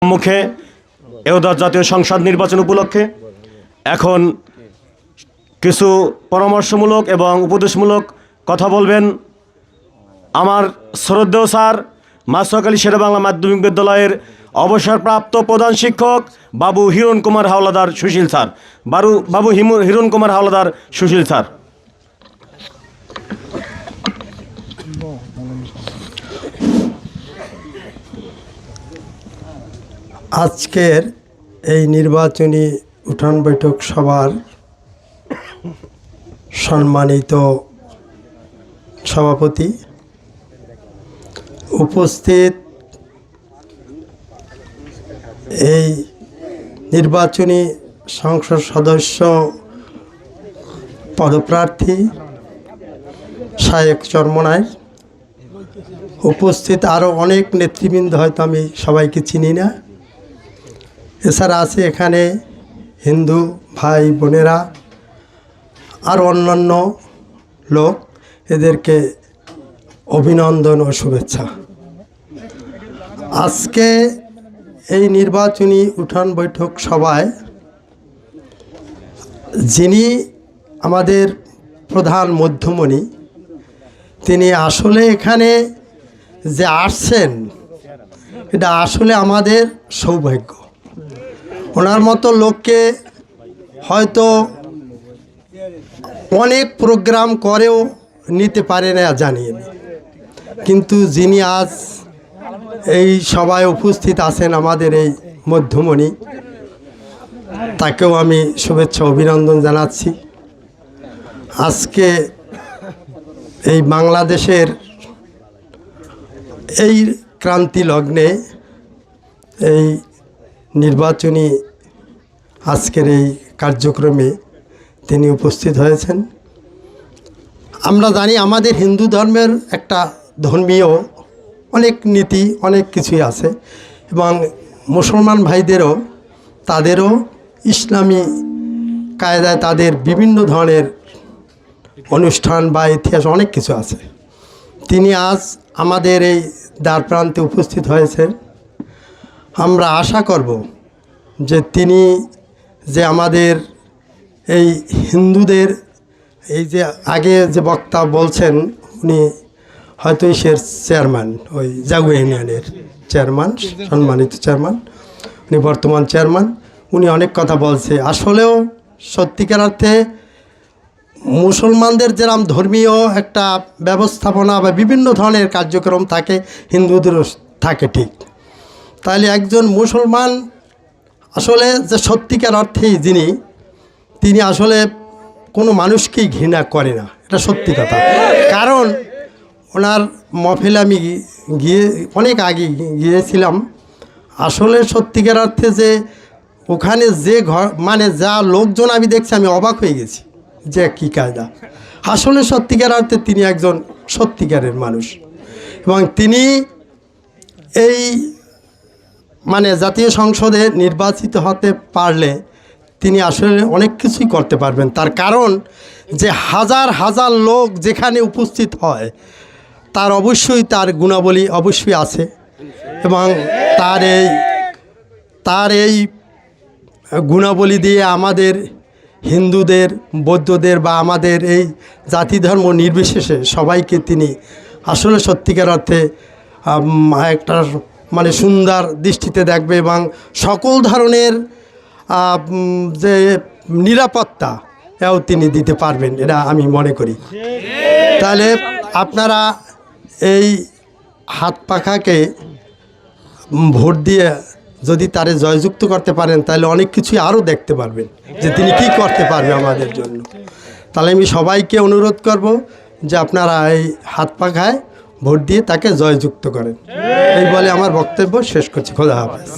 মুখে এওদশ জাতীয় সংসদ নির্বাচন উপলক্ষে এখন কিছু পরামর্শমূলক এবং উপদেশমূলক কথা বলবেন আমার শ্রদ্ধেয় স্যার মাছরাঙাখালী শেরেবাংলা মাধ্যমিক বিদ্যালয়ের অবসরপ্রাপ্ত প্রধান শিক্ষক বাবু হিরণ কুমার হাওলাদার সুশীল স্যার। বাবু হিরণ কুমার হাওলাদার সুশীল স্যার। আজকের এই নির্বাচনী উঠান বৈঠক সভার সম্মানিত সভাপতি, উপস্থিত এই নির্বাচনী সংসদ সদস্য পদপ্রার্থী শায়েক চরমনাই, উপস্থিত আরও অনেক নেতৃবৃন্দ, হয়তো আমি সবাইকে চিনি না। এছাড়া আছে এখানে হিন্দু ভাই বোনেরা আর অন্যান্য লোক, এদেরকে অভিনন্দন ও শুভেচ্ছা। আজকে এই নির্বাচনী উঠান বৈঠক সভায় যিনি আমাদের প্রধান মধ্যমণি, তিনি আসলে এখানে যে আসছেন এটা আসলে আমাদের সৌভাগ্য। ওনার মতো লোককে হয়তো অনেক প্রোগ্রাম করেও নিতে পারে না জানিয়ে, কিন্তু যিনি আজ এই সভায় উপস্থিত আছেন আমাদের এই মধ্যমণি, তাকেও আমি শুভেচ্ছা অভিনন্দন জানাচ্ছি। আজকে এই বাংলাদেশের এই ক্রান্তি লগ্নে এই নির্বাচনী আজকের এই কার্যক্রমে তিনি উপস্থিত হয়েছেন। আমরা জানি আমাদের হিন্দু ধর্মের একটা ধর্মীয় অনেক নীতি, অনেক কিছুই আছে, এবং মুসলমান ভাইদেরও তাদেরও ইসলামী কায়দায় তাদের বিভিন্ন ধরনের অনুষ্ঠান বা ইতিহাস অনেক কিছু আছে। তিনি আজ আমাদের এই দ্বারপ্রান্তে উপস্থিত হয়েছেন। আমরা আশা করব যে তিনি যে আমাদের এই হিন্দুদের এই যে আগে যে বক্তা বলছেন, উনি হয়তো ইসের চেয়ারম্যান, ওই জাগুয়া ইউনিয়নের চেয়ারম্যান, সম্মানিত চেয়ারম্যান, উনি বর্তমান চেয়ারম্যান। উনি অনেক কথা বলছে। আসলেও সত্যিকার অর্থে মুসলমানদের যেরকম ধর্মীয় একটা ব্যবস্থাপনা বা বিভিন্ন ধরনের কার্যক্রম থাকে, হিন্দুদেরও থাকে ঠিক। তাহলে একজন মুসলমান আসলে যে সত্যিকার অর্থেই তিনি আসলে কোনো মানুষকেই ঘৃণা করে না, এটা সত্যি কথা। কারণ ওনার মহফিলে আমি অনেক আগে গিয়েছিলাম। আসলে সত্যিকার অর্থে যে ওখানে যে যা লোকজন আমি দেখছি, আমি অবাক হয়ে গেছি যে কী কায়দা। আসলে সত্যিকার অর্থে তিনি একজন সত্যিকারের মানুষ, এবং তিনি এই জাতীয় সংসদে নির্বাচিত হতে পারলে তিনি আসলে অনেক কিছুই করতে পারবেন। তার কারণ যে হাজার হাজার লোক যেখানে উপস্থিত হয়, তার অবশ্যই তার গুণাবলী অবশ্যই আছে, এবং তার এই গুণাবলী দিয়ে আমাদের হিন্দুদের, বৌদ্ধদের বা আমাদের এই জাতি ধর্ম নির্বিশেষে সবাইকে তিনি আসলে সত্যিকার অর্থে একটা সুন্দর দৃষ্টিতে দেখবে, এবং সকল ধরনের যে নিরাপত্তা এও তিনি দিতে পারবেন, এটা আমি মনে করি। তাহলে আপনারা এই হাত পাখাকে ভোট দিয়ে যদি তারে জয়যুক্ত করতে পারেন, তাহলে অনেক কিছুই আরও দেখতে পারবেন যে তিনি কি করতে পারবে আমাদের জন্য। তাহলে আমি সবাইকে অনুরোধ করব যে আপনারা এই হাত পাখায় ভোট দিয়ে তাকে জয়যুক্ত করেন। এই বলে আমার বক্তব্য শেষ করছি। খোদা হাফেজ।